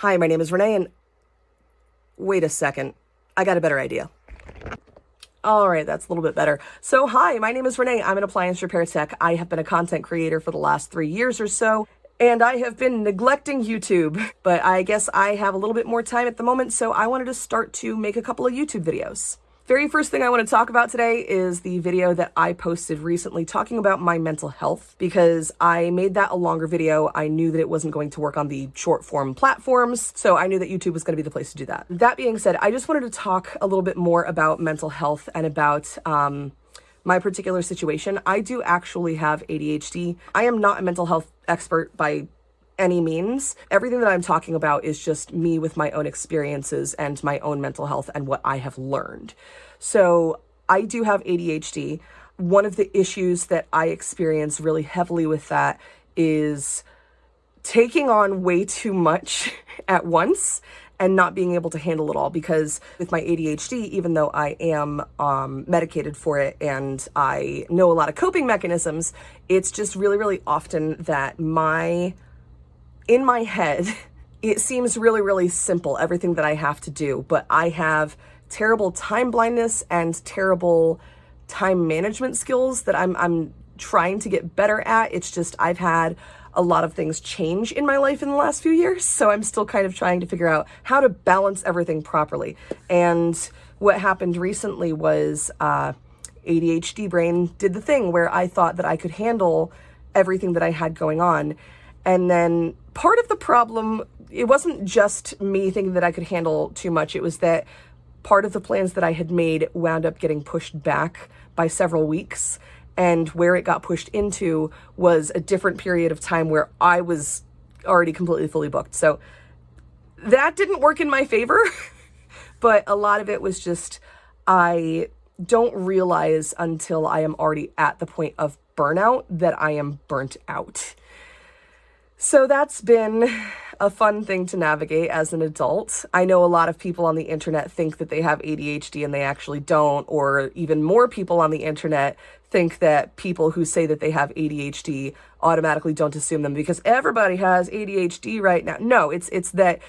Hi, my name is Renee, and wait a second. I got a better idea. All right, that's a little bit better. So hi, my name is Renee. I'm an appliance repair tech. I have been a content creator for the last 3 years or so, and I have been neglecting YouTube, but I guess I have a little bit more time at the moment, so I wanted to start to make a couple of YouTube videos. Very first thing I want to talk about today is the video that I posted recently talking about my mental health, because I made that a longer video. I knew that it wasn't going to work on the short form platforms, so I knew that YouTube was going to be the place to do that. That being said, I just wanted to talk a little bit more about mental health and about my particular situation. I do actually have ADHD. I am not a mental health expert by any means. Everything that I'm talking about is just me with my own experiences and my own mental health and what I have learned. So I do have ADHD. One of the issues that I experience really heavily with that is taking on way too much at once and not being able to handle it all, because with my ADHD, even though I am medicated for it and I know a lot of coping mechanisms, it's just really, really often that in my head, it seems really, really simple, everything that I have to do, but I have terrible time blindness and terrible time management skills that I'm trying to get better at. It's just I've had a lot of things change in my life in the last few years, so I'm still kind of trying to figure out how to balance everything properly. And what happened recently was ADHD brain did the thing where I thought that I could handle everything that I had going on. And then part of the problem, it wasn't just me thinking that I could handle too much. It was that part of the plans that I had made wound up getting pushed back by several weeks. And where it got pushed into was a different period of time where I was already completely fully booked. So that didn't work in my favor. But a lot of it was just, I don't realize until I am already at the point of burnout that I am burnt out. So that's been a fun thing to navigate as an adult. I know a lot of people on the internet think that they have ADHD and they actually don't, or even more people on the internet think that people who say that they have ADHD automatically don't assume them because everybody has ADHD right now. No, it's that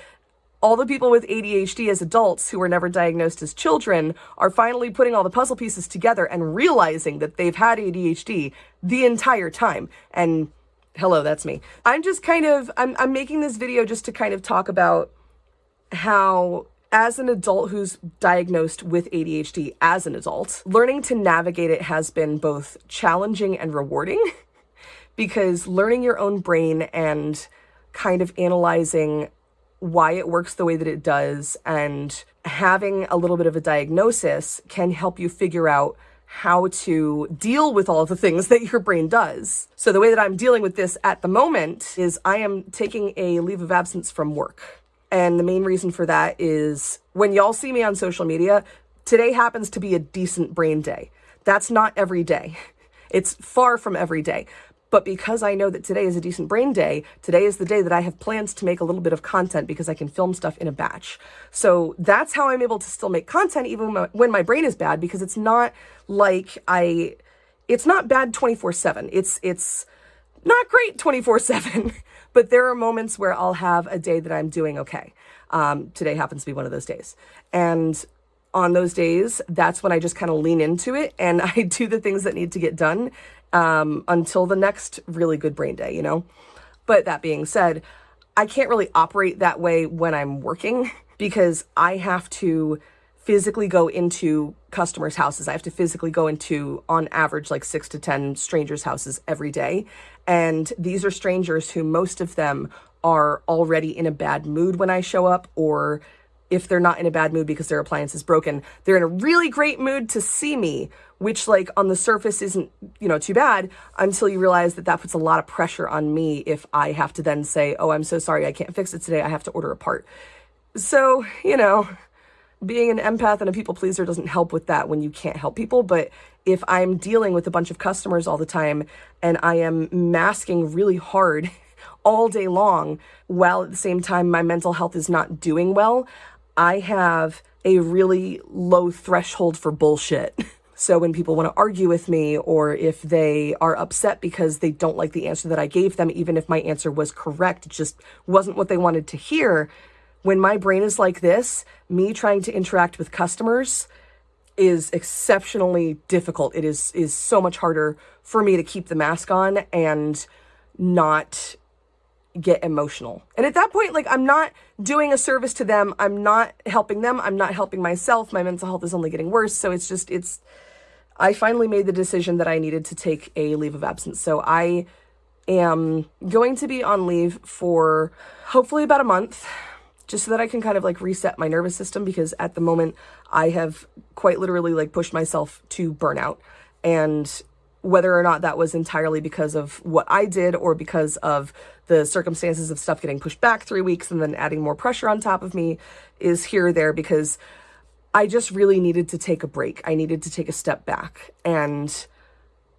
all the people with ADHD as adults who were never diagnosed as children are finally putting all the puzzle pieces together and realizing that they've had ADHD the entire time. And hello, that's me. I'm just I'm making this video just to kind of talk about how, as an adult who's diagnosed with ADHD as an adult, learning to navigate it has been both challenging and rewarding, because learning your own brain and kind of analyzing why it works the way that it does and having a little bit of a diagnosis can help you figure out how to deal with all of the things that your brain does. So the way that I'm dealing with this at the moment is I am taking a leave of absence from work. And the main reason for that is when y'all see me on social media, today happens to be a decent brain day. That's not every day. It's far from every day. But because I know that today is a decent brain day, today is the day that I have plans to make a little bit of content because I can film stuff in a batch. So that's how I'm able to still make content even when my brain is bad, because it's not like it's not bad 24/7. It's not great 24/7, but there are moments where I'll have a day that I'm doing okay. Today happens to be one of those days. And on those days, that's when I just kind of lean into it and I do the things that need to get done until the next really good brain day, you know? But that being said, I can't really operate that way when I'm working because I have to physically go into customers' houses. I have to physically go into, on average, like 6 to 10 strangers' houses every day. And these are strangers who most of them are already in a bad mood when I show up, or if they're not in a bad mood because their appliance is broken, they're in a really great mood to see me, which like on the surface isn't, too bad, until you realize that that puts a lot of pressure on me if I have to then say, oh, I'm so sorry, I can't fix it today, I have to order a part. So, being an empath and a people pleaser doesn't help with that when you can't help people. But if I'm dealing with a bunch of customers all the time and I am masking really hard all day long, while at the same time my mental health is not doing well, I have a really low threshold for bullshit. So when people want to argue with me, or if they are upset because they don't like the answer that I gave them, even if my answer was correct, it just wasn't what they wanted to hear, When my brain is like this, me trying to interact with customers is exceptionally difficult. It is so much harder for me to keep the mask on and not get emotional. And at that point, like, I'm not doing a service to them. I'm not helping them. I'm not helping myself. My mental health is only getting worse. So I finally made the decision that I needed to take a leave of absence. So I am going to be on leave for hopefully about a month, just so that I can kind of like reset my nervous system, because at the moment I have quite literally like pushed myself to burnout. And whether or not that was entirely because of what I did or because of the circumstances of stuff getting pushed back 3 weeks and then adding more pressure on top of me is here or there, because I just really needed to take a break. I needed to take a step back. And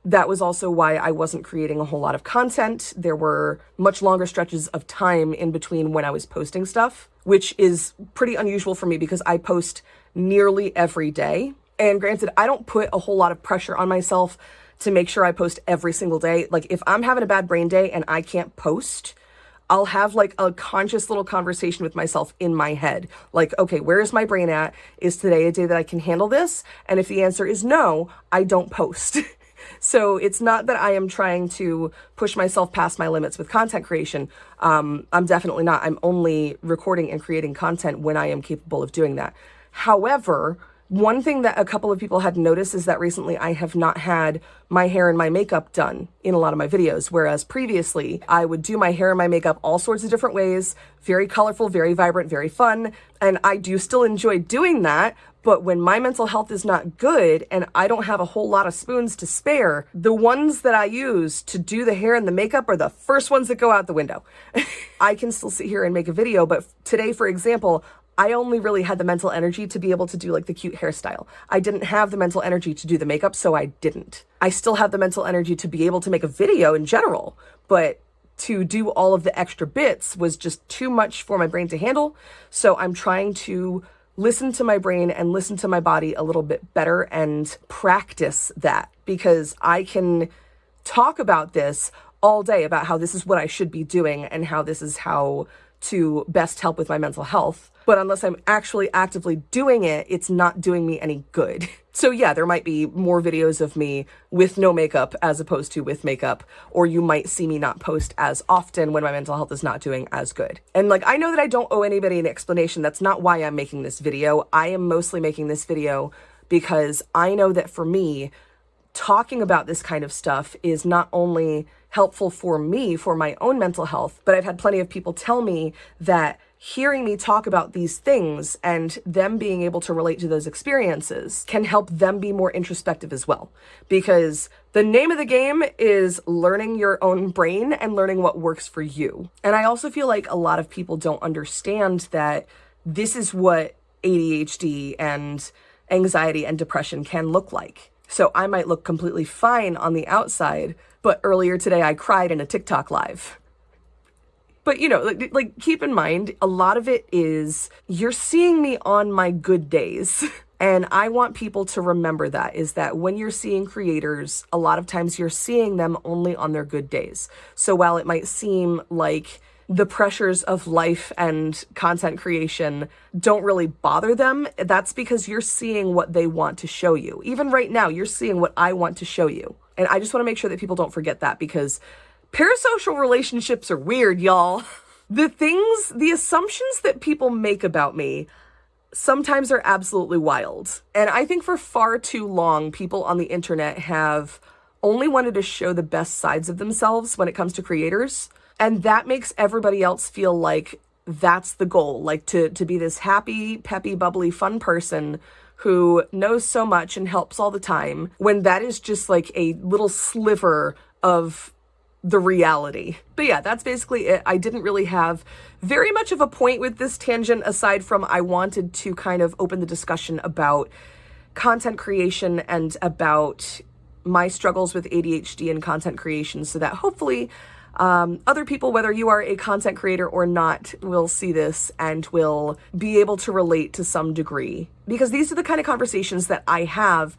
that was also why I wasn't creating a whole lot of content. There were much longer stretches of time in between when I was posting stuff, which is pretty unusual for me because I post nearly every day. And granted, I don't put a whole lot of pressure on myself to make sure I post every single day. Like, if I'm having a bad brain day and I can't post, I'll have like a conscious little conversation with myself in my head. Like, okay, where is my brain at? Is today a day that I can handle this? And if the answer is no, I don't post. So it's not that I am trying to push myself past my limits with content creation. I'm definitely not. I'm only recording and creating content when I am capable of doing that. However, one thing that a couple of people had noticed is that recently I have not had my hair and my makeup done in a lot of my videos, whereas previously I would do my hair and my makeup all sorts of different ways, very colorful, very vibrant, very fun, and I do still enjoy doing that. But when my mental health is not good and I don't have a whole lot of spoons to spare, the ones that I use to do the hair and the makeup are the first ones that go out the window. I can still sit here and make a video, but today, for example, I only really had the mental energy to be able to do like the cute hairstyle. I didn't have the mental energy to do the makeup, so I didn't. I still have the mental energy to be able to make a video in general, but to do all of the extra bits was just too much for my brain to handle. So I'm trying to listen to my brain and listen to my body a little bit better and practice that, because I can talk about this all day about how this is what I should be doing and how this is how to best help with my mental health. But unless I'm actually actively doing it, it's not doing me any good. So yeah, there might be more videos of me with no makeup as opposed to with makeup, or you might see me not post as often when my mental health is not doing as good. And like, I know that I don't owe anybody an explanation. That's not why I'm making this video. I am mostly making this video because I know that for me, talking about this kind of stuff is not only helpful for me, for my own mental health, but I've had plenty of people tell me that hearing me talk about these things and them being able to relate to those experiences can help them be more introspective as well. Because the name of the game is learning your own brain and learning what works for you. And I also feel like a lot of people don't understand that this is what ADHD and anxiety and depression can look like. So I might look completely fine on the outside, but earlier today I cried in a TikTok live. But, you know, like keep in mind, a lot of it is you're seeing me on my good days. And I want people to remember that, is that when you're seeing creators, a lot of times you're seeing them only on their good days. So while it might seem like the pressures of life and content creation don't really bother them, that's because you're seeing what they want to show you. Even right now, you're seeing what I want to show you. And I just want to make sure that people don't forget that, because parasocial relationships are weird, y'all. The assumptions that people make about me sometimes are absolutely wild. And I think for far too long, people on the internet have only wanted to show the best sides of themselves when it comes to creators. And that makes everybody else feel like that's the goal, like to be this happy, peppy, bubbly, fun person who knows so much and helps all the time, when that is just like a little sliver of the reality. But yeah, that's basically it. I didn't really have very much of a point with this tangent, aside from I wanted to kind of open the discussion about content creation and about my struggles with ADHD and content creation, so that hopefully other people, whether you are a content creator or not, will see this and will be able to relate to some degree. Because these are the kind of conversations that I have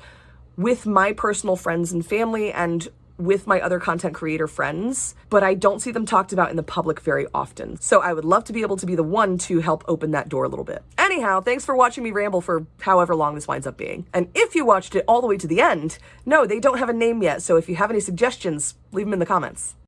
with my personal friends and family, and with my other content creator friends, but I don't see them talked about in the public very often. So I would love to be able to be the one to help open that door a little bit. Anyhow, thanks for watching me ramble for however long this winds up being. And if you watched it all the way to the end, no, they don't have a name yet. So if you have any suggestions, leave them in the comments.